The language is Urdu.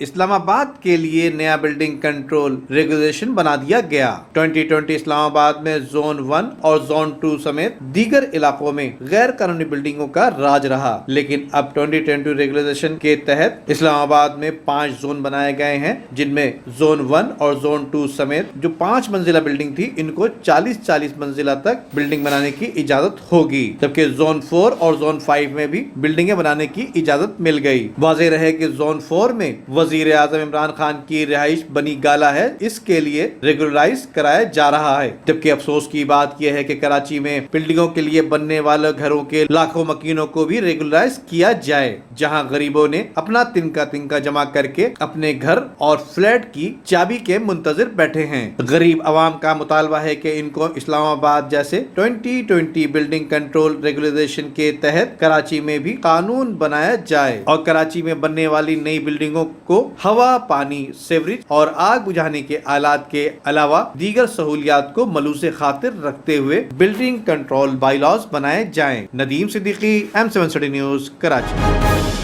اسلام آباد کے لیے نیا بلڈنگ کنٹرول ریگولیشن بنا دیا گیا۔ 2020 اسلام آباد میں زون 1 اور زون 2 سمیت دیگر علاقوں میں غیر قانونی بلڈنگوں کا راج رہا، لیکن اب 2022 ریگولیشن کے تحت اسلام آباد میں 5 زون بنائے گئے ہیں، جن میں زون 1 اور زون 2 سمیت جو 5 منزلہ بلڈنگ تھی ان کو 40 منزلہ تک بلڈنگ بنانے کی اجازت ہوگی، جبکہ زون 4 اور زون 5 میں بھی بلڈنگیں بنانے کی اجازت مل گئی۔ واضح رہے کہ زون 4 میں وزیر اعظم عمران خان کی رہائش بنی گالا ہے، اس کے لیے ریگولرائز کرایا جا رہا ہے، جبکہ افسوس کی بات یہ ہے کہ کراچی میں بلڈنگوں کے لیے بننے والے گھروں کے لاکھوں مکینوں کو بھی ریگولرائز کیا جائے، جہاں غریبوں نے اپنا تنکا جمع کر کے اپنے گھر اور فلیٹ کی چابی کے منتظر بیٹھے ہیں۔ غریب عوام کا مطالبہ ہے کہ ان کو اسلام آباد جیسے 2020 بلڈنگ کنٹرول ریگولیشن کے تحت کراچی میں بھی قانون بنایا جائے اور کراچی میں بننے والی نئی بلڈنگوں کو ہوا، پانی، سیوریج اور آگ بجھانے کے آلات کے علاوہ دیگر سہولیات کو ملوث خاطر رکھتے ہوئے بلڈنگ کنٹرول بائی لاز بنائے جائیں۔ Nadeem Siddiqui, M7 news, Karachi.